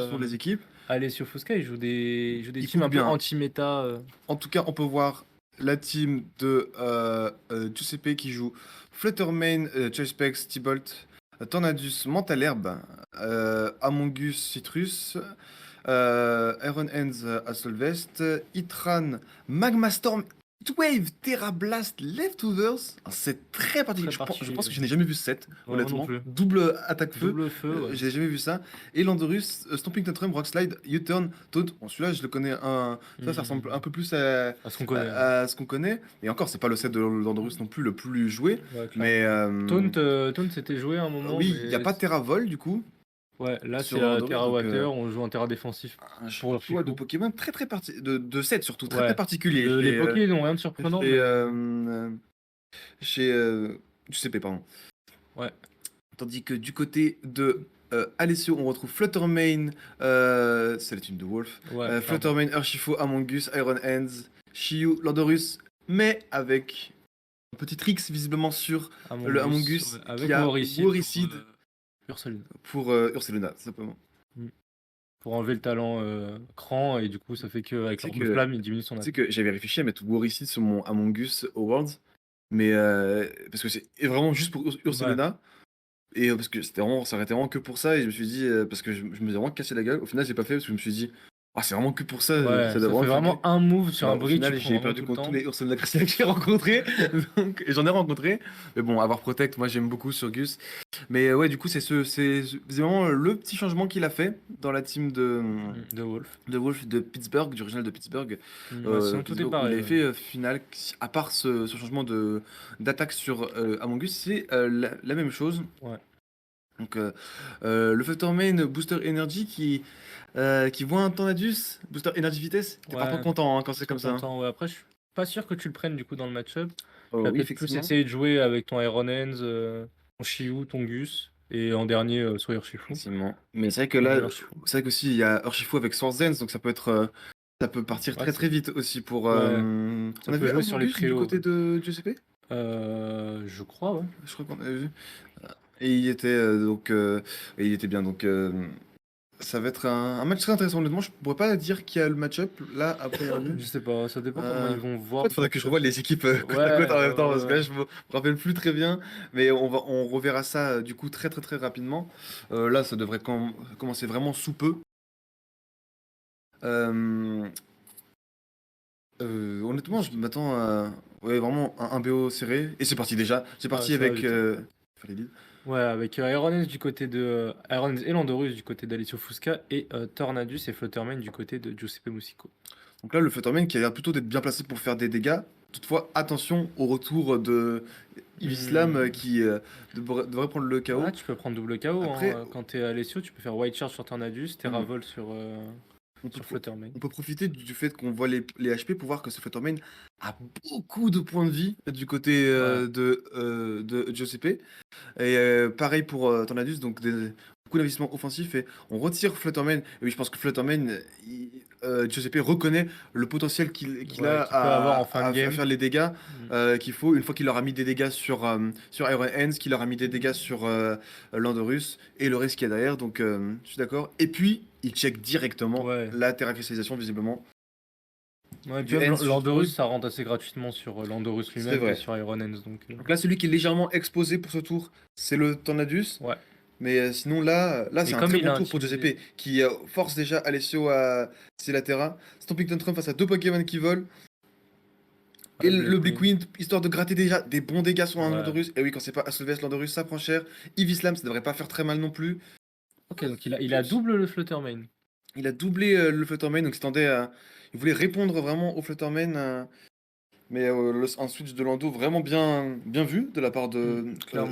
sont les équipes. Alessio Fusca, il joue des Ils teams un coupent peu bien. anti-méta. En tout cas, on peut voir la team de Giuseppe qui joue Fluttermane, Choicepex, Tibolt, Tornadus, Mentalherbe, Amongus, Citrus, Iron Hands, Assolvest, Itran, Magma Storm, Heatwave, Terra Blast, Leftovers. Ah, c'est très particulier. Très Je particulier, pense que ouais. je n'ai jamais vu ce set, Ouais, moi non honnêtement. plus. Double attaque feu. Double feu, ouais. J'ai jamais vu ça. Et Landorus, Stomping Tantrum, Rockslide, U-Turn, Taunt. Bon, celui-là, je le connais un. Ça ressemble un peu plus À ce qu'on connaît. à ce qu'on connaît. Et encore, c'est pas le set de Landorus non plus le plus joué. Ouais, Mais Taunt c'était joué à un moment. oui, mais il n'y a pas Terra Vol du coup. Ouais, là sur c'est la Landorus, Terra donc, Water, on joue un Terra défensif un pour leur choix de Shifu. Pokémon très très de sets surtout très Ouais. très particulier. Les chez, Poké n'ont rien de surprenant, chez, mais chez Giuseppe, pardon. ouais. Tandis que du côté de Alessio, on retrouve Fluttermane, c'est la team de Wolf, Ouais, Fluttermane, Urshifu, Amongus, Iron Hands, Shiyu, Landorus, mais avec un petit tricks visiblement sur le Amongus ouais, avec qui a Woricide Ursaluna pour, Ursaluna, simplement. pour enlever le talent cran, et du coup ça fait qu'avec Tu sais l'orbe de que- flamme il diminue son Tu sais attaque. que j'avais réfléchi à mettre Woricide sur mon Amongus Awards, mais parce que c'est vraiment juste pour Ursaluna. Et parce que ça aurait été vraiment que pour ça, et je me suis dit, parce que je me suis vraiment cassé la gueule. Au final, j'ai pas fait parce que je me suis dit, ah, c'est vraiment que pour ça, Ouais, ça ça doit fait faire vraiment gay. un move sur un Au bridge, final, tu prends j'ai vraiment perdu tout le contre temps. tous les Ursula Cristal que j'ai rencontrés. Et j'en ai rencontré. Mais bon, avoir Protect, moi j'aime beaucoup sur Gus. Mais ouais, du coup, c'est vraiment le petit changement qu'il a fait dans la team De Wolf. de Wolf de Pittsburgh, du original de Pittsburgh. Sinon tout est Pittsburgh, où pareil. il avait fait final, à part ce changement d'attaque sur Among Us, c'est la même chose. Ouais. Donc le Fluttermane Booster Energy qui voit un Tornadus, Booster Energy Vitesse, t'es pas trop content quand c'est comme ça. Ouais. Après, je suis pas sûr que tu le prennes du coup dans le match-up. Tu Oui, vas peut-être plus effectivement. essayer de jouer avec ton Iron Hands, ton Shiyu, ton Gus, et en dernier, soit Urshifu. Effectivement. Mais c'est vrai que là, c'est vrai qu'aussi il y a Urshifu avec Swords Dance, donc ça peut partir Ouais, très très vite aussi pour. Ouais. On Ça a peut vu jouer sur les Amogus du trios. côté de Giuseppe. Je crois, ouais. Je crois qu'on avait vu. Et il était il était bien. Donc ça va être un match très intéressant. Honnêtement, je pourrais pas dire qui a le match-up là après avoir vu. Je sais pas, ça dépend comment ils vont voir. En fait, il faudrait que je revoie les équipes côte à côte en même temps, parce que là, je me rappelle plus très bien. Mais on reverra ça du coup très très très rapidement. Là, ça devrait commencer vraiment sous peu. Honnêtement, je m'attends à vraiment un BO serré. Et c'est parti déjà. C'est parti ça va avec. vite. Ouais, avec Iron Hands du côté de Iron Hands et Landorus du côté d'Alessio Fusca, et Tornadus et Fluttermane du côté de Giuseppe Musico. Donc là, le Fluttermane qui a l'air plutôt d'être bien placé pour faire des dégâts. Toutefois, attention au retour de Ivislam qui devrait prendre le KO. Ah, tu peux prendre double KO. Après, quand t'es Alessio, tu peux faire White Charge sur Tornadus, Terra Vol sur Fluttermane. On peut profiter du fait qu'on voit les HP pour voir que ce Fluttermane a beaucoup de points de vie du côté de Giuseppe. Et pareil pour Tornadus, donc beaucoup d'investissements offensifs, et on retire Fluttermane. Et oui, je pense que Fluttermane, Giuseppe reconnaît le potentiel qu'il a avoir en fin de game. à faire les dégâts qu'il faut. Une fois qu'il leur a mis des dégâts sur Iron Hands, qu'il leur a mis des dégâts sur Landorus et le reste qui est derrière. Donc je suis d'accord. Et puis il check directement la terra cristallisation visiblement. Ouais, Landorus, ça rentre assez gratuitement sur Landorus lui-même et sur Iron Hands. Donc là, celui qui est légèrement exposé pour ce tour, c'est le Tornadus. Ouais. Mais sinon là c'est un très bon tour pour Giuseppe qui force déjà Alessio à c'est la Terra. Stomping Tantrum face à deux Pokémon qui volent. Et le Bleakwind, histoire de gratter déjà des bons dégâts sur un Landorus. Et oui, quand c'est pas Assolvest Landorus, ça prend cher. Evislam, ça devrait pas faire très mal non plus. Ok, donc il a double le Fluttermane. Il a doublé le Fluttermane, donc il voulait répondre vraiment au Fluttermane. Mais un switch de Lando vraiment bien vu de la part de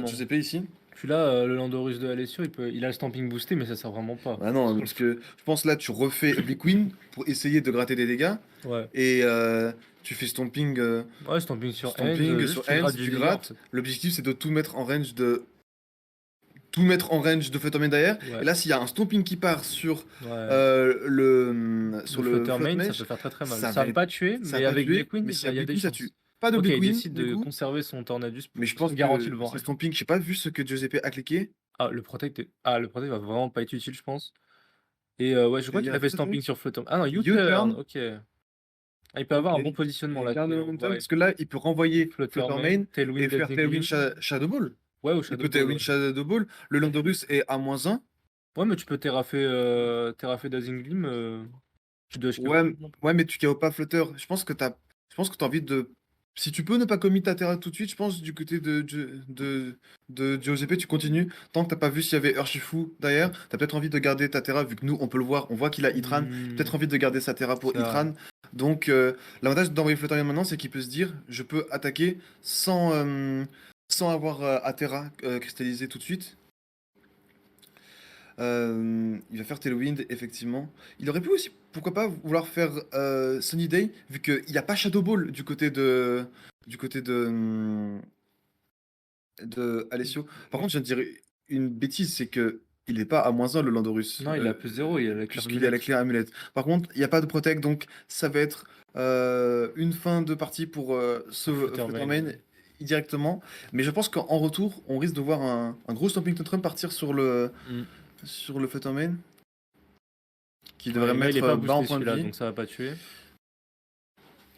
Giuseppe ici. Puis là, le Landorus de Alessio, il a le Stamping boosté, mais ça sert vraiment pas. Ah non, parce que je pense là, tu refais Bleakwind pour essayer de gratter des dégâts. Ouais. Et tu fais Stomping. Stomping sur Hands, tu grattes. L'objectif, c'est de tout mettre en range de. Tout mettre en range de Fluttermane derrière. Ouais. Et là, s'il y a un Stomping qui part sur le Fluttermane, ça peut faire très très mal. Ça va pas tuer, mais avec Bleakwind, il y a des ça chances. tue. Pas de Bleakwind. Il décide de conserver son Tornadus. Mais je pense que le Stomping, j'ai pas vu ce que Giuseppe a cliqué. Le Protect va vraiment pas être utile, je pense. Et ouais, je crois Il y qu'il a a fait Flutter, stamping sur Flutter. Ah non, U-turn, U-turn, OK. Ah, il peut ok. avoir un bon positionnement Il là, garde le on momentum voit parce que là, il peut renvoyer Flutter Flutter main, Main et Tailwind faire Dazzling Tailwind Gleam. Shadow Ball. Ouais, ou Il Shadow peut Ball, Tailwind ouais. Shadow Ball. Le Landorus est à -1. Ouais, mais tu peux terraffer Dazzling Gleam, tu dois Ouais, HKO. ouais, mais tu KO pas Flutter. Je pense que t'as envie de. Si tu peux ne pas commit ta Terra tout de suite, je pense du côté de Giuseppe, tu continues. Tant que t'as pas vu s'il y avait Urshifu derrière, t'as peut-être envie de garder ta Terra, vu que nous, on peut le voir, on voit qu'il a Itran. Mmh, Peut-être envie de garder sa Terra pour c'est vrai. Itran. Donc, l'avantage d'envoyer Flutter maintenant, c'est qu'il peut se dire, je peux attaquer sans avoir Atera cristallisé tout de suite. Il va faire Tailwind, effectivement. Il aurait pu aussi, pourquoi pas, vouloir faire Sunny Day, vu qu'il n'y a pas Shadow Ball du côté de Alessio. Par contre, je viens de dire une bêtise, c'est que il n'est pas à -1 le Landorus, Non, il a +0, il a la carte puisqu'il a la clé amulette. Par contre, il n'y a pas de Protect, donc ça va être une fin de partie pour ce Flutter Flutter main, Main ouais. directement. Mais je pense qu'en retour, on risque de voir un gros Stomping Tantrum partir Mmh. sur le Flutter Main, qui devrait Ouais, là, il est mettre pas bas en boosté point de celui-là, vie. donc ça va pas tuer.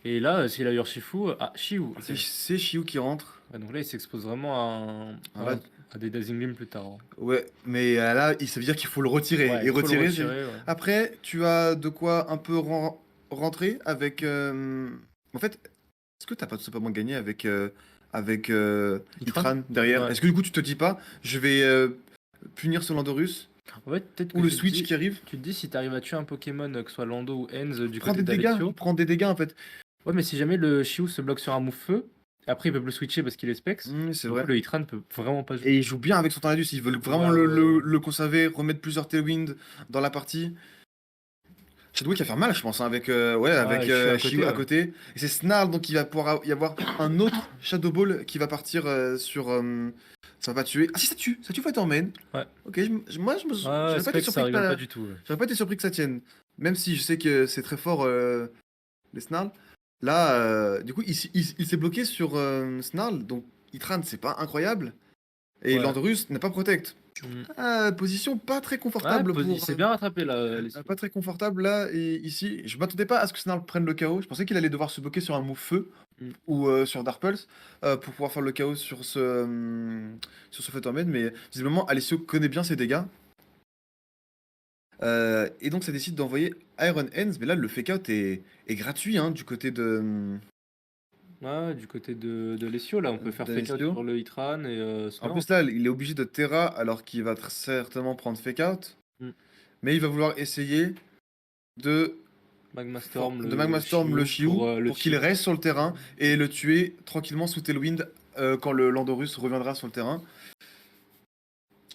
Et là, s'il a Urshifu, ah, Shiu, OK. C'est Shiu qui rentre. Ouais, donc là, il s'expose vraiment Ah, là, à des Dazzling Gleam plus tard, hein. ouais, mais là, ça veut dire qu'il faut le retirer. Ouais, Et il faut le retirer, retirer, ouais. après, tu as de quoi un peu rentrer avec. En fait, est-ce que t'as pas tout simplement gagné avec Itran? Itran derrière? Ouais. Est-ce que du coup, tu te dis pas, je vais punir ce Landorus En fait, peut-être ou que le Switch qui arrive? tu te dis si t'arrives à tuer un Pokémon, que ce soit Lando ou Enz du Prends côté des dégâts, d'Alessio. prends des dégâts en fait. Ouais, mais si jamais le Shiu se bloque sur un move feu, après il peut plus switcher parce qu'il est Specs, C'est du coup vrai. le Hitran peut vraiment pas jouer. Et il joue bien avec son Tornadus. Ils veulent vraiment Ouais, ouais, ouais. le conserver, remettre plusieurs Tailwind dans la partie. Chadwick qui va faire mal, je pense, hein, avec Ouais, je suis à Shiu côté, à ouais. côté. Et c'est Snarl, donc il va pouvoir y avoir un autre Shadow Ball qui va partir sur. Ça va pas tuer. Ah si, ça tue Fighterman. Ouais, Ok, moi, ouais, j'aurais pas été Specs ça surpris rigole pas du tout, ouais. j'aurais pas été surpris que ça tienne. Même si je sais que c'est très fort, les Snarl. Là, du coup, il s'est bloqué sur Snarl, donc Itran, c'est pas incroyable. Et Ouais. Landorus n'a pas Protect. Mm. Position pas très Ouais, confortable il pour. s'est bien rattrapé là, Alessio. Pas très confortable là et ici. Je m'attendais pas à ce que Snarl prenne le KO. Je pensais qu'il allait devoir se bloquer sur un move feu Mm. ou sur Dark Pulse pour pouvoir faire le KO sur ce Photomède. Mais visiblement, Alessio connaît bien ses dégâts. Et donc, ça décide d'envoyer Iron Hands. Mais là, le fake out est gratuit hein, du côté de Ouais, du côté de Alessio, là, on peut faire fake out d'Alessio. sur le Hitran et En non. plus, là, il est obligé de Terra alors qu'il va certainement prendre fake out. Mm. Mais il va vouloir essayer de Magma Storm, de Magma Storm le Shiu le pour qu'il chip. reste sur le terrain et le tuer tranquillement sous Tailwind quand le Landorus reviendra sur le terrain.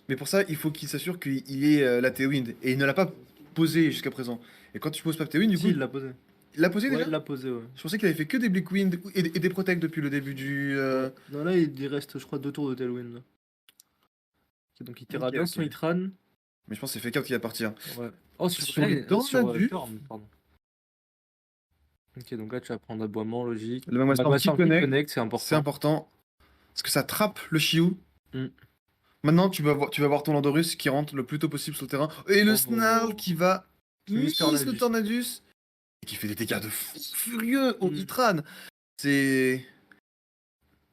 Mais pour ça, il faut qu'il s'assure qu'il ait la Tailwind et il ne l'a pas posé jusqu'à présent. Et quand tu poses pas Tailwind, du Si, coup, il l'a posé. il l'a posé Ouais, déjà? il l'a posé, ouais. Je pensais qu'il avait fait que des Blickwind et des Protect depuis le début du. Ouais. Non, là, il reste, je crois, 2 tours de Tailwind, là. Ok, donc il terra Ok, bien ok. son Hitran. Mais je pense que c'est Fake Out qui va partir. Ouais. Oh, Sur le sur Tornadus, Torn, pardon. Ok, donc là, tu vas prendre aboiement, logique. le Magma Storm Magma qui Storm qui connecte, connecte, c'est c'est important. important. Parce que ça trappe le Shiu. Mm. Maintenant, tu vas voir ton Landorus qui rentre le plus tôt possible sur le terrain. Et le Snarl qui va Miss miss le Tornadus. Tornadus. Et qui fait des dégâts de fou furieux au Mm. Hitran. C'est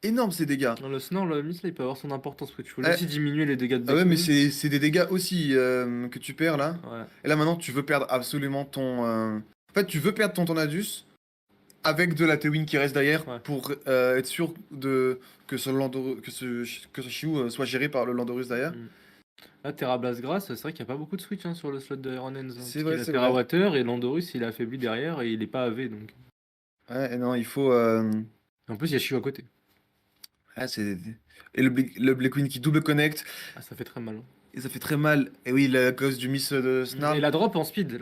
énorme ces dégâts. Le Snarl, le Miss, là, il peut avoir son importance, parce que tu peux Eh, aussi diminuer les dégâts de Ah ouais, mais Blackwind. c'est des dégâts aussi que tu perds là. Ouais. Et là maintenant, tu veux perdre absolument ton. En fait, tu veux perdre ton Tornadus avec de la Tailwind qui reste derrière Ouais. pour être sûr que ce Shiu soit géré par le Landorus derrière. Mm. Là, Terra Blast Grass, c'est vrai qu'il n'y a pas beaucoup de switch hein, sur le slot de Iron Hands. Hein, C'est parce vrai, qu'il a c'est Terra vrai. Water et Landorus, il est affaibli derrière et il est pas AV. Donc. Ouais, et non, il faut. En plus, il y a Shiu à côté. Ah, et le Black qui double connect. Ah, ça fait très mal. Hein. Et ça fait très mal. Et oui, à cause du miss de Et Snarl. la drop en speed,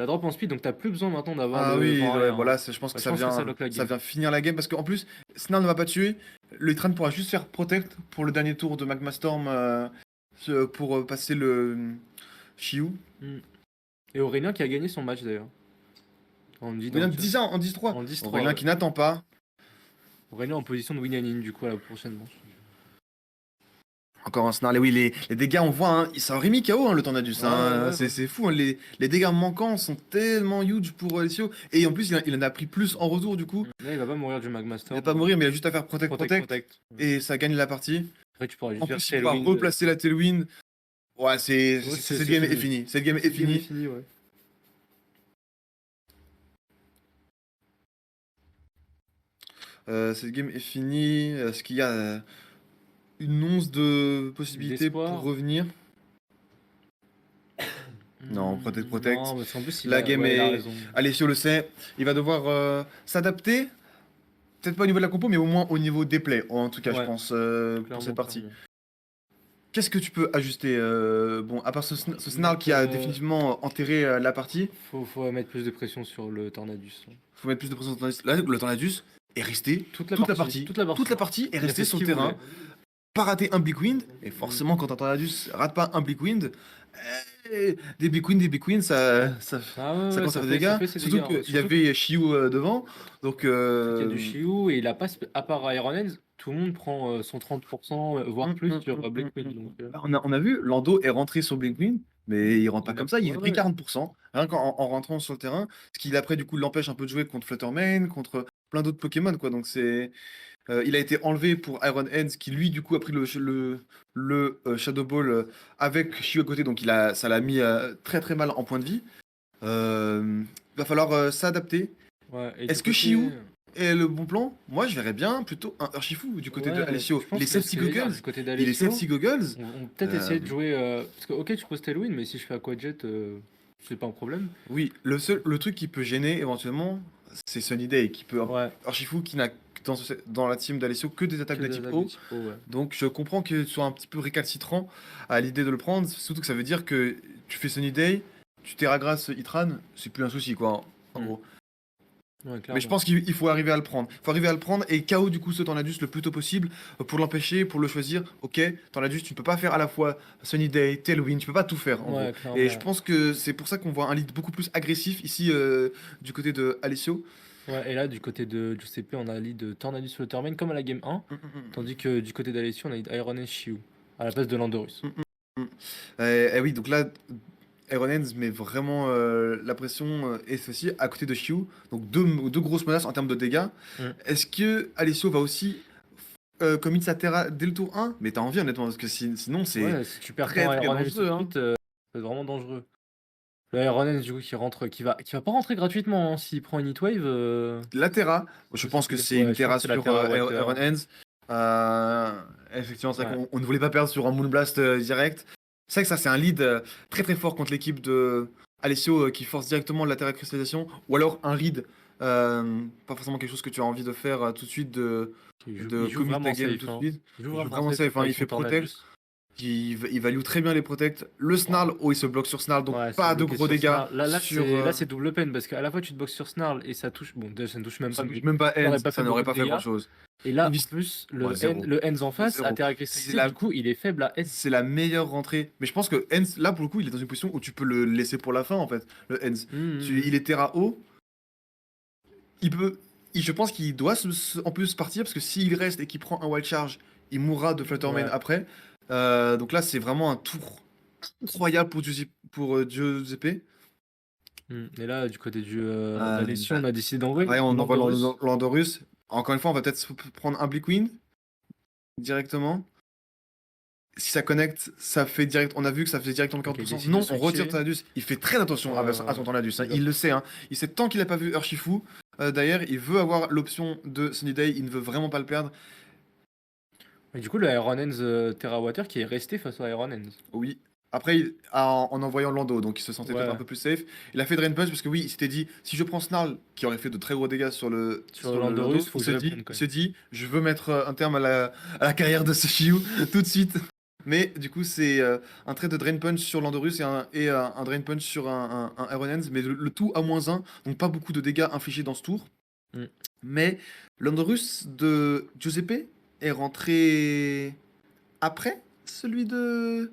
donc t'as plus besoin maintenant d'avoir Ah le oui, vent ouais, arrière. voilà, Hein. je pense que Ouais, je ça pense que ça vient, lock la ça game. vient finir la game parce qu'en plus, Snarl ne va pas tuer. Le Hitran pourra juste faire protect pour le dernier tour de Magma Storm pour passer le Shiu. Mm. Et Aurélien qui a gagné son match d'ailleurs. On me dit dans Aurélien le chat. 10 ans en 10-3. En 10-3. Aurélien Ouais. qui n'attend pas. Aurélien en position de win and in du coup à la prochaine manche. Encore un Snarl. Et oui, les dégâts, on voit, hein, c'est un Rémi KO, hein, le Tornadus. Ouais, Hein, ouais, ouais. c'est fou, hein, les dégâts manquants sont tellement huge pour Alessio. Et en plus, il en a pris plus en retour, du coup. Là, il va pas mourir du Il Magmaster. va pas mourir, mais il a juste à faire Protect, Protect, Protect. protect. Et ça gagne la partie. Après, tu pourras juste En faire plus, il pourra Tailwind. replacer la Tailwind. Ouais, Ouais, cette c'est game est fini. finie. Cette game est Cette game est finie. finie, ouais. Cette game est finie. Est-ce qu'il y a une once de possibilité pour D'espoir. revenir? Non, Protect, Protect. Non, parce qu'en plus, La game il a est. raison. Alessio le sait. Il va devoir s'adapter. Peut-être pas au niveau de la compo, mais au moins au niveau des plays. En tout cas, je Ouais, pense, pour clairement, cette partie. clairement. Qu'est-ce que tu peux ajuster bon, à part ce Snarl qui a définitivement enterré la partie, Faut mettre plus de pression sur le Tornadus. faut mettre plus de pression sur le Tornadus. Là, le Tornadus est resté Toute la toute la partie. partie. Toute la partie est Il a restée fait sur ce le qu'il terrain. voulait. Pas raté un Big Wind. Et forcément, quand un Tornadus rate pas un Big Wind, des Big Wind, ça Ah ouais, commence à faire des ça dégâts. fait ses Surtout dégâts, hein. qu'il y avait Shiu devant. Donc, Il y a du Shiu et il a pas, à part Iron Hands, tout le monde prend son 30%, voire plus sur Black Wind. Donc, on a vu, Lando est rentré sur Blinkmin, mais il rentre pas Il a- comme ça, il a ouais, pris ouais. 40%, rien qu'en rentrant sur le terrain, ce qui après du coup l'empêche un peu de jouer contre Fluttermane, contre plein d'autres Pokémon, quoi. Donc il a été enlevé pour Iron Hands, qui lui du coup a pris le Shadow Ball avec Shiu à côté, donc ça l'a mis très très mal en point de vie. Va falloir s'adapter. Ouais, et Est-ce du que côté- Shiu est le bon plan? Moi je verrais bien plutôt un Urshifu du côté de Ouais, Alessio. je pense Les que c'est safety ce que j'allais dire, goggles, du côté les d'Alessio, safety goggles, on peut peut-être essayer de jouer. Parce que, ok, tu poses Tailwind, mais si je fais Aquajet, c'est pas un problème. oui, le truc qui peut gêner éventuellement, c'est Sunny Day qui peut. Ouais. Urshifu qui n'a dans la team d'Alessio que des attaques Que de des type attaques O. de type O, ouais. Donc je comprends que tu sois un petit peu récalcitrant à l'idée de le prendre, surtout que ça veut dire que tu fais Sunny Day, tu terragrasses Itran, c'est plus un souci quoi, en Mm. gros. Ouais, Mais je clairement. pense qu'il faut arriver à le prendre. Il faut arriver à le prendre et KO du coup ce Tornadus le plus tôt possible pour l'empêcher, pour le choisir. Ok, Tornadus, tu ne peux pas faire à la fois Sunny Day, Tailwind, tu peux pas tout faire en Ouais, gros. clairement. Et je pense que c'est pour ça qu'on voit un lead beaucoup plus agressif ici du côté de Alessio. Ouais, et là, du côté de Giuseppe, on a lead Tornadus Fluttermane comme à la game 1, tandis que du côté d'Alessio, on a lead Iron and Shiu à la place de Landorus. Et oui, donc là, Iron Hands met vraiment la pression et ceci à côté de Shiu. Donc deux grosses menaces en termes de dégâts. Mm. Est-ce que Alessio va aussi commit sa Terra dès le tour 1? Mais t'as envie honnêtement, parce que sinon c'est Ouais, si tu perds très ton très Iron Hands dangereux. tout Hein. de suite, ça peut être vraiment dangereux. Le Iron Hands, du coup, qui rentre, qui va pas rentrer gratuitement, hein, s'il prend une Heatwave. La Terra, je pense que c'est une je Terra pense que c'est la sur Terra Water. Iron Hands. Effectivement, c'est vrai Ouais. qu'on ne voulait pas perdre sur un Moonblast direct. C'est vrai que ça, c'est un lead très très fort contre l'équipe de Alessio qui force directement la Terra cristallisation. Ou alors un read, pas forcément quelque chose que tu as envie de faire tout de suite, de Il joue commit vraiment ta game safe, tout de hein. suite. Il joue Il joue vraiment safe, hein, avec il fait son protect. Tornadus. Il value très bien les protects. Le Snarl, oh, il se bloque sur Snarl, donc Ouais, pas c'est de bloqué gros sur dégâts. Snarl. Là, sur, là, c'est double peine parce qu'à la fois tu te boxes sur Snarl et ça touche. Bon, déjà, ça ne touche même ça pas. ne Mais touche même pas ça n'aurait Hands, pas ça fait n'aurait beaucoup pas de fait dégâts. grand chose. Et là, en Invis- plus, Ouais, zéro. le Hands en face Zéro. a terre cristallisé, C'est la- du coup, il est faible à Hands. C'est la meilleure rentrée. Mais je pense que Hens, là pour le coup, il est dans une position où tu peux le laisser pour la fin en fait. Le Hens. Il est terra haut. Je pense qu'il doit en plus partir parce que s'il reste et qu'il prend un wild charge, il mourra de Fluttermane Ouais. après. Donc là, c'est vraiment un tour incroyable pour Giuseppe. Et là, du côté d'Alessio, on a décidé d'envoyer. Ouais, on envoie Landorus. Landorus. Encore une fois, on va peut-être prendre un Blitzwing directement. Si ça connecte, ça fait direct. On a vu que ça faisait directement 40%. Ok, il décide Non, de on switcher. retire Tornadus. Il fait très attention à son Tornadus. Hein. Il le sait. Hein. Il sait tant qu'il n'a pas vu Urshifu. D'ailleurs, il veut avoir l'option de Sunny Day. Il ne veut vraiment pas le perdre. Et du coup, le Iron Hands Terra Water qui est resté face au Iron Hands. Oui. Après, en envoyant Lando, donc il se sentait peut-être un peu plus safe. Il a fait Drain Punch parce que oui, il s'était dit si je prends Snarl, qui aurait fait de très gros dégâts sur le Landorus, Lando, faut que il je le prenne, quand se dit je veux mettre un terme à la carrière de ce Shiyu tout de suite. Mais du coup, c'est un trait de Drain Punch sur Landorus et un Drain Punch sur un Iron Hands, mais le tout à -1, donc pas beaucoup de dégâts infligés dans ce tour. Mais Landorus de Giuseppe est rentré après celui de.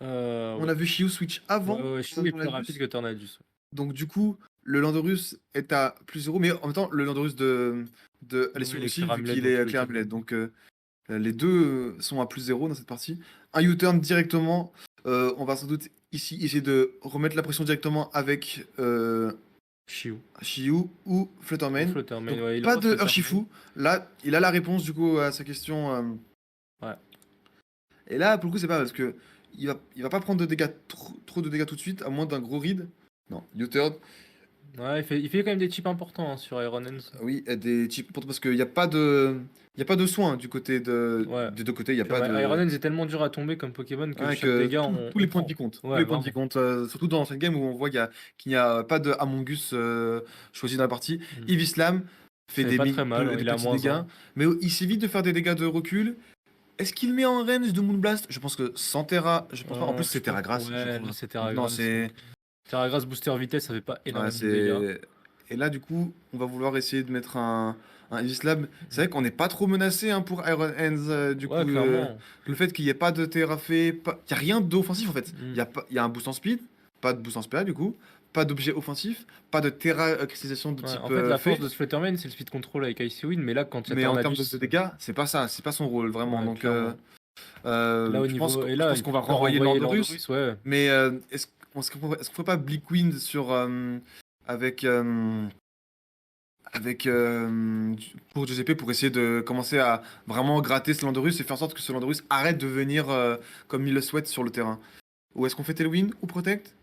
On a vu Shiu switch avant. Shiu est plus rapide que Tornadus. Donc du coup, le Landorus est à +0, mais en même temps, le Landorus de Alessio il est aussi, clear vu amulet qu'il dans tous est les clear cas. amulet. Donc Les deux sont à plus 0 dans cette partie. Un U-turn directement. On va sans doute ici essayer de remettre la pression directement avec Chiou. Shiyu ou Ou Fluttermane. Fluttermane, Donc ouais, il pas envoie de Fluttermane. Urshifu. Là, il a la réponse du coup à sa question. Ouais. Et là, pour le coup, c'est pas parce que il va pas prendre de dégâts, trop de dégâts tout de suite, à moins d'un gros read. Non, U-turn. Ouais, il fait quand même des chips importants hein, sur Iron Hands. Oui, des chips parce qu'il n'y a pas de. Il y a pas de soin du côté Ouais. des deux côtés, il n'y a Puis, pas Iron de. Hands est tellement dur à tomber comme Pokémon que Ouais, chaque que dégât, tous les on points de prend. vie comptent. Tous Ouais, les points de vie vraiment. comptent. Surtout dans cette game où on voit qu'il n'y a pas de Among Us choisi dans la partie. Mm. Eevee Slam fait C'est pas très mal, hein, des il a petits moins dégâts. 1. Mais il s'évite de faire des dégâts de recul. Est-ce qu'il met en range de Moonblast? Je pense que sans Terra, je pense pas. En plus, c'est Terra Grass, je Ouais, crois. là, c'est Terra Non, Grass. c'est. Terra Grass Booster Vitesse, ça fait pas Ouais, énormément de dégâts. Et là, du coup, on va vouloir essayer de mettre un Eevee Slam. C'est vrai qu'on n'est pas trop menacé hein, pour Iron Hands. Du Ouais, coup, clairement. le fait qu'il n'y ait pas de Terra fait. Il n'y a rien d'offensif en fait. Mm. Il y a un boost en speed, pas de boost en speed du coup. Pas d'objet offensif, pas de Terra cristallisation de Ouais, type en fait, la fait. force de ce Flutterman, c'est le speed control avec Icy Wind, mais là, quand il y a Mais en termes Tornadus, de dégâts, c'est pas ça, c'est pas son rôle vraiment. ouais, Donc, clairement. Là, au je pense niveau. Et je là, pense il qu'on peut va encore renvoyer envoyer Landorus. Landorus, ouais. Mais est-ce qu'on ferait pas Bleak Wind sur avec pour Giuseppe pour essayer de commencer à vraiment gratter ce Landorus et faire en sorte que ce Landorus arrête de venir comme il le souhaite sur le terrain. Ou est-ce qu'on fait Tailwind ou Protect?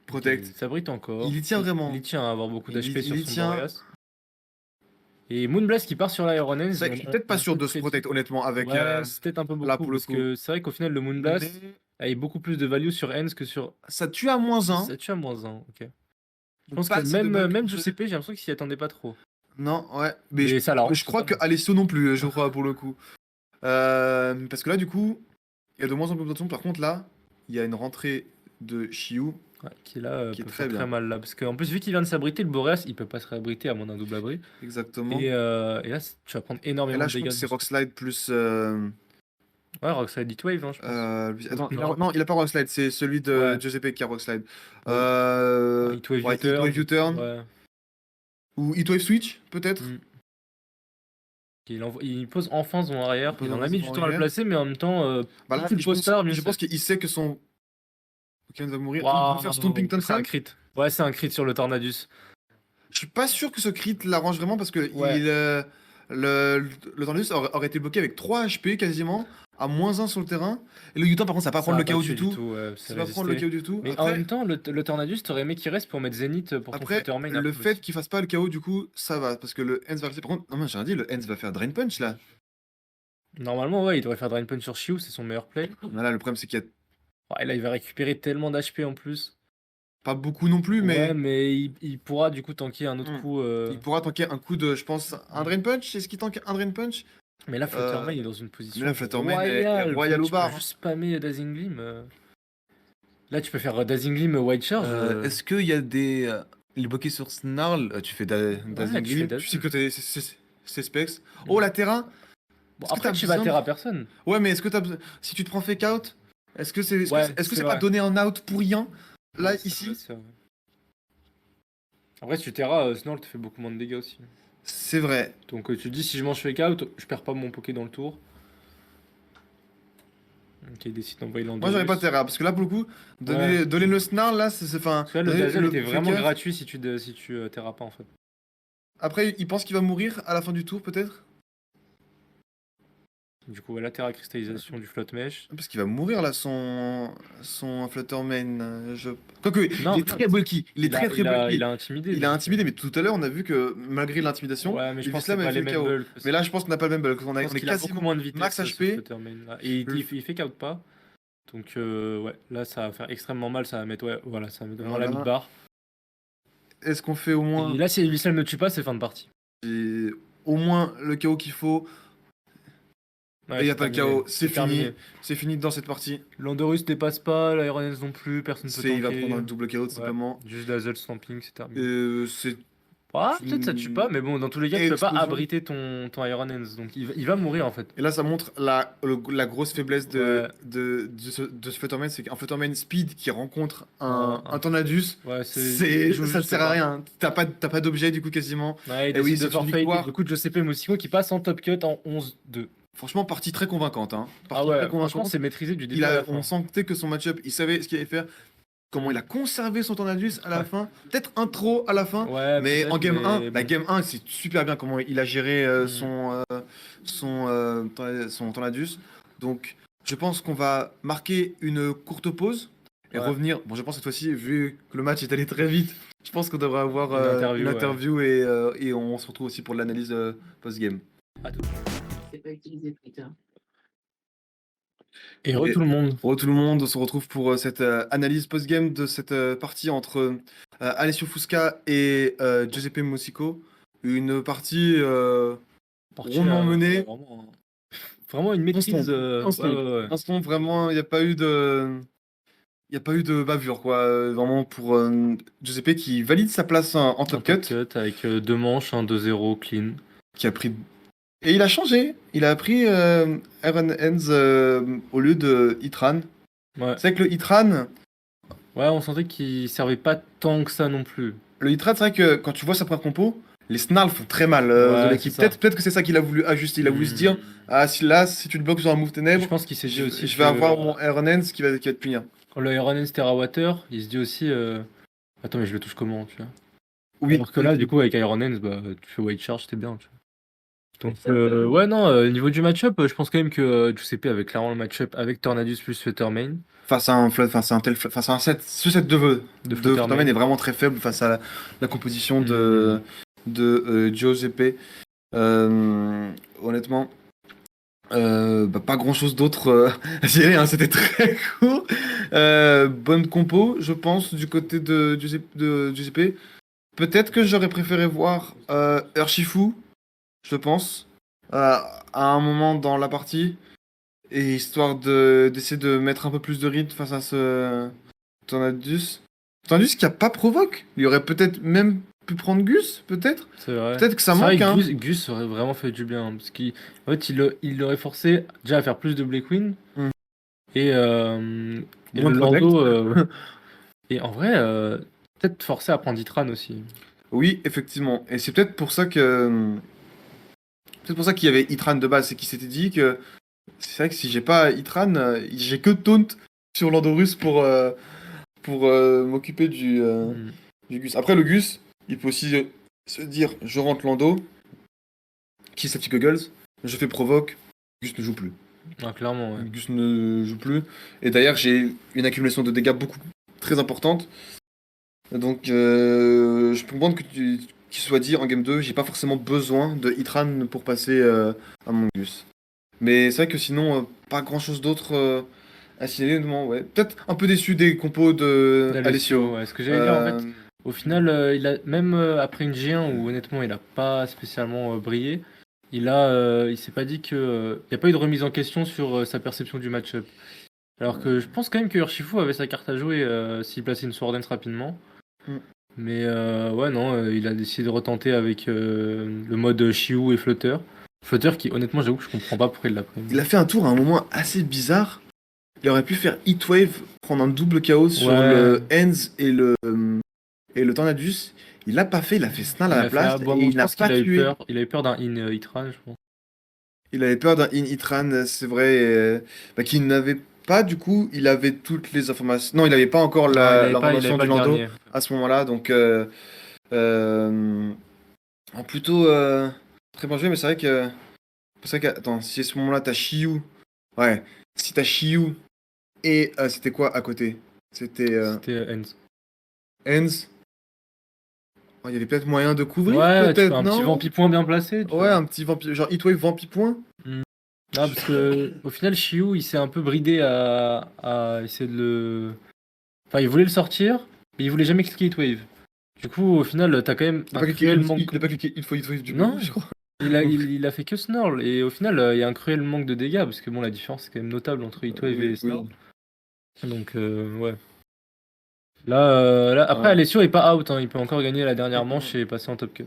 Protect. Il s'abrite encore. Il y tient vraiment. Il y tient à avoir beaucoup d'HP sur il y son tient. Boreas. Et Moonblast qui part sur l'Iron Hands. C'est vrai que je suis peut-être pas sûr de se Protect honnêtement avec Ouais, c'est peut-être un peu là beaucoup, pour le parce coup. que c'est vrai qu'au final, le Moonblast Mais a beaucoup plus de value sur Hands que sur. ça tue à -1. Ça tue à -1, ok. Je Donc pense pas que assez de bulk même de- Giuseppe, j'ai l'impression qu'il s'y attendait pas trop. Non, ouais. Mais ça l'arrange je crois que totalement. Alessio non plus, je crois, pour le coup. Parce que là, du coup, il y a de moins en plus d'options. Par contre, là, il y a une rentrée de Shiyu. Ouais, qui là Qui est peut très faire bien. très mal là. Parce qu'en plus, vu qu'il vient de s'abriter, le Boreas, il peut pas se réabriter à moins d'un double abri. Exactement. Et là, tu vas prendre Et énormément là, de je crois dégâts. que c'est dessus. Rockslide plus. Ouais, Rockslide Heatwave, hein, je pense. Non, il a pas Rockslide, c'est celui de Ouais. Giuseppe qui a Rockslide. Heatwave Ouais, U-turn. Heatwave U-turn. Ouais. Ou Heatwave Switch, peut-être. Mm. Il pose enfin son arrière. Il pose Il en a enfin mis son du temps à le arrière. placer, mais en même temps, Bah là, plus tu le poses tard, mieux je c'est. pense qu'il sait que son Pokémon va mourir. Il Waouh, va faire Stomping c'est un Tantrum. crit. Ouais, c'est un crit sur le Tornadus. Je suis pas sûr que ce crit l'arrange vraiment parce que Ouais. le Tornadus aurait été bloqué avec 3 HP quasiment, à -1 sur le terrain. Et le Yutan, par contre, ça va pas Ça prendre a le pas KO tué du tout. ouais, Ça c'est va prendre le résisté. KO du tout. Mais en même temps, le Tornadus, t'aurais aimé qu'il reste pour mettre Zenith pour ton Après, Fluttermane le après fait aussi. qu'il fasse pas le KO, du coup, ça va. Parce que le Hens va rester. Par contre, non, mais j'ai rien dit, le Hens va faire Drain Punch là. Normalement, ouais, il devrait faire Drain Punch sur Shiu, c'est son meilleur play. Là, le problème, c'est qu'il y a Ouais, là, il va récupérer tellement d'HP en plus. pas beaucoup non plus, Ouais, mais mais il pourra du coup tanker un autre coup. il pourra tanker un coup de, je pense, un Drain Punch. Est-ce qu'il tank un Drain Punch? Mais là, Fluttermane est dans une position mais là, Fluttermane est royale. royal au Tu bar. peux juste spammer Dazzling Gleam. Là, tu peux faire Dazzling Gleam White Charge. Est-ce qu'il y a des. Il est bloqué sur Snarl, tu fais Dazzling tu fais Gleam, Dazzle. tu sais que c'est Specs. Oh, la Terra. Bon, Est-ce que après, t'as tu vas besoin terre à personne. Ouais, mais est-ce que t'as besoin. Si tu te prends fake out, est-ce que c'est Ouais, est-ce que c'est c'est pas vrai. donner un out pour rien? Là, Ouais, ici, c'est vrai. Après, si tu terras, Snarl te fait beaucoup moins de dégâts aussi. c'est vrai. Donc, tu te dis, si je mange fake out, je perds pas mon Poké dans le tour. Ok, il décide d'envoyer Moi, l'Andorus. j'aurais pas Terra, parce que là, pour le coup, donner le Snarl, là, c'est. Enfin, Parce que là, le donner Dazzle était fake vraiment out. gratuit si tu terras pas en fait. Après, il pense qu'il va mourir à la fin du tour, peut-être? Du coup, voilà, terra cristallisation du flotte mesh. Parce qu'il va mourir, là, son Fluttermane. Quoique, Non, il est très bulky. Il est très bulky. Il a intimidé. Il a intimidé, mais tout à l'heure, on a vu que malgré l'intimidation, Ouais, mais je pense que Slam c'est pas avait les fait mêmes KO. bulks. Mais là, je pense qu'on n'a pas le même bulk. On je est pense qu'il a beaucoup quasiment moins de vitesse. max ce HP. Fluttermane, là. Et il fait out pas. Donc, ouais, là, ça va faire extrêmement mal. Ça va mettre, ouais, voilà, ça va mettre vraiment la Voilà. mid-barre. Est-ce qu'on fait au moins. Et là, si Evislam ne tue pas, c'est fin de partie. J'ai au moins le KO qu'il faut. Ouais, Et il n'y a c'est pas de terminé. KO. C'est fini. terminé. C'est fini dans cette partie. L'Andorus dépasse pas, l'Ironess non plus, personne peut Il va tanker. prendre un double KO, tout Ouais, simplement. juste Dazzle Stamping, c'est terminé. C'est Ah, peut-être ça tue pas, mais bon, dans tous les cas, tu peux pas Explosion. abriter ton Iron Hands, donc il va mourir en fait. Et là, ça montre la grosse faiblesse Ouais. de ce Fluttermane, c'est qu'un Fluttermane Speed qui rencontre un Un- Tornadus, Ouais, ça ne sert à rien. T'as pas d'objet du coup quasiment. Ouais, il Et oui, décide de c'est une forfait. victoire. Du coup, Giuseppe Mosico qui passe en top cut en 11-2. franchement, partie très convaincante. Hein. Ah Partie très ouais, franchement, convaincante. c'est maîtrisé du début à la On fin. sentait que son match-up, il savait ce qu'il allait faire. Comment il a conservé son Tornadus à la Ouais, fin. Peut-être un trop à la fin. ouais, Mais en peut-être, game 1, mais la bon. game 1, c'est super bien comment il a géré Hmm. son Tornadus. Donc, je pense qu'on va marquer une courte pause et Ouais, revenir. Bon, je pense cette fois-ci, vu que le match est allé très vite, je pense qu'on devrait avoir une une interview, ouais. interview et on se retrouve aussi pour l'analyse post-game. À tout. C'est pas utilisé Twitter. Et re Et tout le monde. tout le monde, on se retrouve pour cette analyse post-game de cette partie entre Alessio Fusca et Giuseppe Mosico. Une partie Parti rondement menée. vraiment une maîtrise. Instant. Ouais, Instant. ouais, ouais. Instant, vraiment, il n'y a pas eu de. Il n'y a pas eu de bavure, quoi. Vraiment pour Giuseppe qui valide sa place en En top top cut, cut avec 2 manches, un 2-0 clean. qui a pris. Et il a changé. Il a pris Aaron Hens au lieu de Itran. Ouais. C'est vrai que le Itran, Ouais, on sentait qu'il servait pas tant que ça non plus. le Itran, c'est vrai que quand tu vois sa première compo, les snarls font très mal de Ouais, c'est l'équipe. ça. Peut-être que c'est ça qu'il a voulu ajuster. Il a voulu se dire, Hmm. ah, si là, si tu le bloques sur un move Je ténèbres, pense qu'il s'est dit aussi je vais que avoir mon Aaron Hens qui va te punir. quand le Iron Water, il se dit aussi attends, mais je le touche comment, tu vois. Oui, Alors que oui. là, du coup, avec Iron Hands, bah, tu fais white charge, c'était bien, tu vois. Donc, ouais, non, niveau du match-up, je pense quand même que Giuseppe avait clairement le match-up avec Tornadus plus Fluttermane. Face à un flood, face à un set, ce set de Flutterman est vraiment très faible face à la composition de Giuseppe. Honnêtement, pas grand chose d'autre à gérer, hein, c'était très court. Bonne compo, je pense, du côté de Giuseppe. Peut-être que j'aurais préféré voir Urshifu, je pense, à un moment dans la partie. Et histoire d'essayer de mettre un peu plus de rythme face à ce Tornadus. Tornadus qui a pas provoque. Il aurait peut-être même pu prendre Gus, peut-être. C'est vrai. Peut-être que ça C'est vrai manque, que hein. Gus aurait vraiment fait du bien, hein, parce qu'en fait, il l'aurait forcé déjà à faire plus de Blade Queen. Hmm. Et, et Moins le de protect. Lando. Et en vrai, peut-être forcé à prendre Itran aussi. Oui, effectivement. Et c'est peut-être pour ça que. C'est pour ça qu'il y avait Itran de base. C'est qu'il s'était dit que. C'est vrai que si j'ai pas Itran, j'ai que Taunt sur Landorus pour m'occuper Hmm. du Gus. Après, le Gus, il peut aussi se dire je rentre Lando, qui c'est Goggles, je fais provoque, Gus ne joue plus. Ah, clairement, ouais. Gus ne joue plus. Et d'ailleurs, j'ai une accumulation de dégâts très importante. Donc, je peux comprendre qu'il soit dit en game 2, j'ai pas forcément besoin de Hitran pour passer à mon Gus. Mais c'est vrai que sinon, pas grand chose d'autre à signaler, honnêtement, ouais. Peut-être un peu déçu des compos de D'Alessio, Alessio. ouais. Ce que j'allais dire, en fait, Euh, au final, il a, même après une G1 où honnêtement il a pas spécialement brillé, il s'est pas dit que. Il n'y a pas eu de remise en question sur sa perception du match-up. Alors que je pense quand même que Urshifu avait sa carte à jouer s'il plaçait une Sword Dance rapidement. Mm. Mais ouais, non, il a décidé de retenter avec le mode Shiu et Flutter. Flutter qui, honnêtement, j'avoue que je comprends pas pourquoi il l'a pris. Il a fait un tour à un moment assez bizarre. Il aurait pu faire Heatwave, prendre un double chaos sur Ouais. le Enz et le Tornadus. Il l'a pas fait, il a fait Snarl à la place et il je n'a pense qu'il pas a eu tué. peur. Il a eu peur d'un in Hitran, je pense. Il avait peur d'un in-Hitran, c'est vrai, qu'il n'avait pas, du coup, il avait toutes les informations. Non, il n'avait pas encore Non, il avait l'information pas du le Lando dernier. à ce moment-là, donc euh, plutôt très bien joué, mais attends, si à ce moment-là t'as Shiyu, ouais, si t'as Shiyu et c'était quoi à côté? C'était C'était Enz. Enz. Oh, il y avait peut-être moyen de couvrir, Ouais, tu fais peut-être, un petit non? vampi-point bien placé. Ouais, un petit vampire, genre Heatwave Vampi-Point. Hmm. Ah, parce que au final, Shiu, il s'est un peu bridé à essayer de le. Enfin, il voulait le sortir, mais il voulait jamais cliquer Heatwave. Du coup, au final, t'as quand même Il a un pas cliqué cruel manque. il a pas cliqué une fois Heatwave du coup, Non, je crois. il a fait que Snarl. Et au final, il y a un cruel manque de dégâts, parce que bon, la différence est quand même notable entre Heatwave Oui, et oui. Snarl. Donc, ouais. Là, après, Ouais. Alessio est pas out, hein, il peut encore gagner la dernière manche et passer en top cut.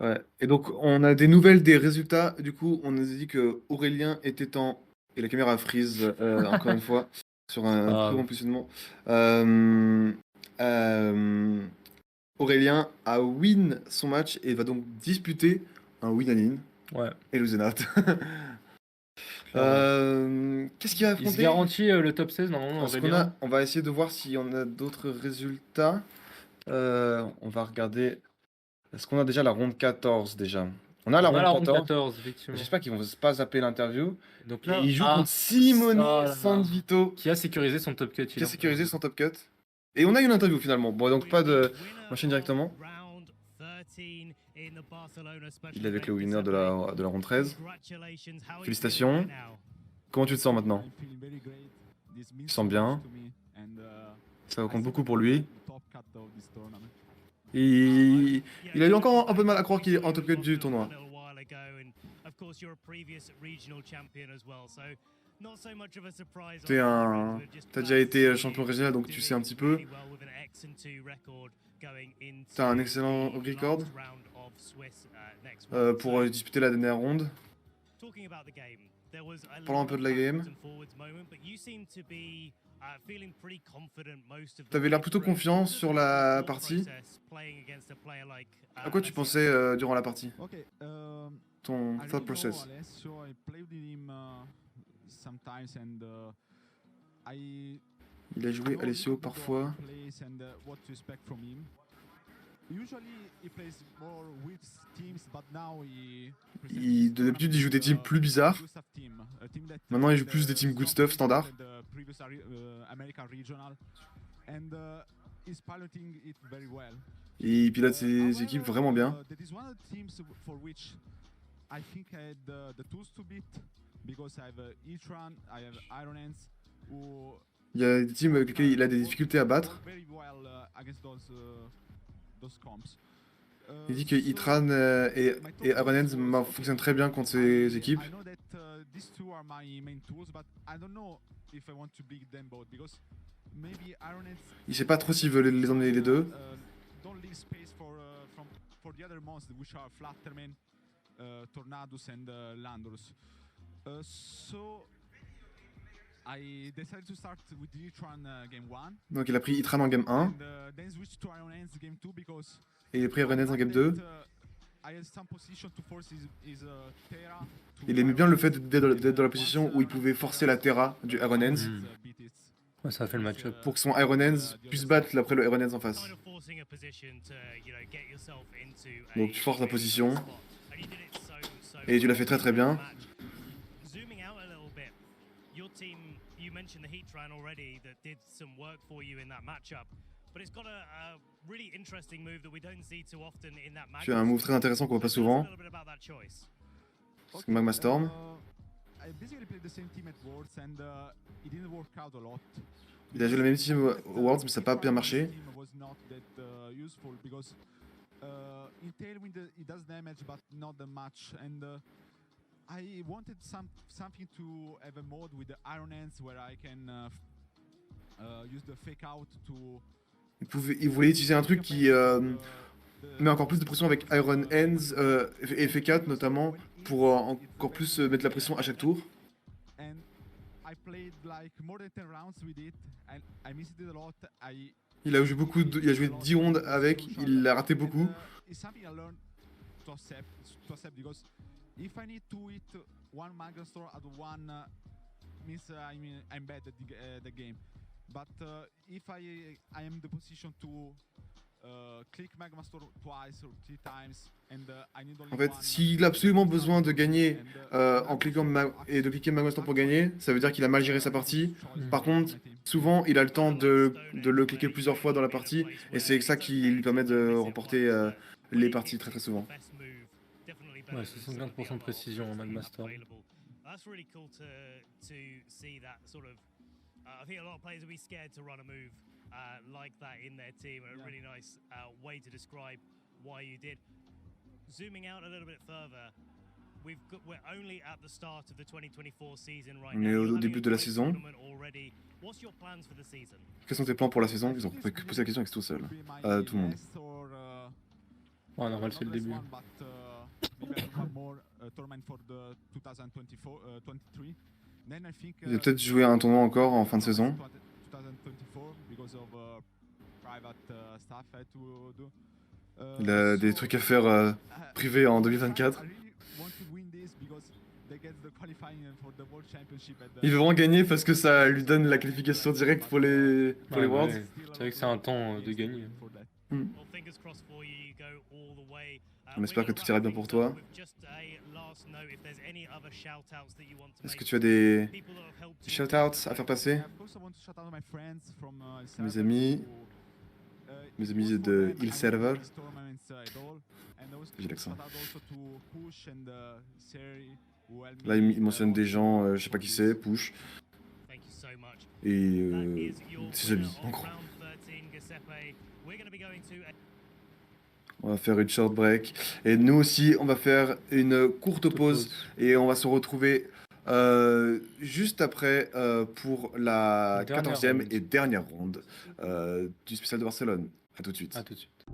Ouais. Et donc, on a des nouvelles des résultats. Du coup, on nous a dit que Aurélien était en. Et la caméra freeze, encore une fois, sur un Ah, très bon positionnement. Euh, Aurélien a win son match et va donc disputer un win-in. Ouais. Et Luzenat. Qu'est-ce qu'il va Il se affronter? garantit le top 16 normalement, Parce qu'on Aurélien. on va essayer de voir si on a d'autres résultats. On va regarder. Est-ce qu'on a déjà la ronde 14 déjà? On a la On a ronde la ronde 14. 14, effectivement. J'espère qu'ils vont pas zapper l'interview. Donc Et là, il joue contre Simone oh là là. Sanvito, Qui a sécurisé son top cut. qui a sécurisé son top cut. Et on a une interview finalement. Bon, donc pas de. On enchaîne directement. Il est avec le winner de la ronde 13. Félicitations. Comment tu te sens maintenant? Tu te sens bien? Ça compte beaucoup pour lui. Et il a eu encore un peu de mal à croire qu'il est en top cut du tournoi. T'as déjà été champion régional, donc tu sais un petit peu. T'as un excellent record pour disputer la dernière ronde. Parlons un peu de la game. T'avais l'air plutôt confiant sur la partie. À quoi tu pensais durant la partie? Ton thought process. Il a joué Alessio parfois. D'habitude, il joue des teams plus bizarres. Maintenant, il joue plus des teams good stuff standard. Et il pilote ses équipes vraiment bien. Il y a des teams avec lesquels il a des difficultés à battre. Il dit que Itran et Aronens fonctionnent très bien contre ses équipes. Il sait pas trop s'il veut les emmener les deux. Donc il a pris Itran en game 1. Et il a pris Aronens en game 2. Il aimait bien le fait d'être dans la position où il pouvait forcer la Terra du Aronens. Ouais, ça a fait le match-up. Pour que son Aronens puisse battre après le Aronens en face. Donc tu forces la position. Et tu l'as fait très très bien. Tu as un move très intéressant qu'on voit pas souvent. C'est Magma Storm. Il a joué la même team au Worlds, mais ça n'a pas bien marché. Il voulait utiliser un truc qui met encore plus de pression avec Iron Hands et F4 notamment pour encore plus mettre la pression à chaque tour. Il a joué il a joué 10 rondes avec, il l'a raté beaucoup. En fait, s'il a absolument besoin de gagner en cliquant et de cliquer Magma Storm pour gagner, ça veut dire qu'il a mal géré sa partie. Par contre, souvent, il a le temps de le cliquer plusieurs fois dans la partie, et c'est ça qui lui permet de remporter les parties très très souvent. Ouais, 75% de précision en Magma Storm. I think a lot of players will be scared to run a move like that in their team. A really nice way to describe why you did. Zooming out a little bit further, we're only at the start of the 2024 season right now. On est au début de la saison. What's your plans for the season? Quels sont tes plans pour la saison? Ils ont posé la question avec tout seul, à tout le monde. Ouais, normal, c'est le début. Il va peut-être jouer à un tournoi encore en fin de saison. Il a des trucs à faire privés en 2024. Il veut vraiment gagner parce que ça lui donne la qualification directe pour les Ouais, Worlds. ouais. C'est vrai que c'est un temps de gagner. Well, fingers crossed for you. You go all the way. On espère que tout ira bien pour toi. Est-ce que tu as des shout-outs à faire passer? Mes amis de Il Server. J'ai l'accent. Là, il mentionne des gens, je sais pas qui c'est, Push, et ses amis, en gros. On va faire une short break. Et nous aussi, on va faire une courte pause. Et on va se retrouver juste après pour la Dernière 14e ronde. et dernière ronde du spécial de Barcelone. À tout de suite. À tout de suite.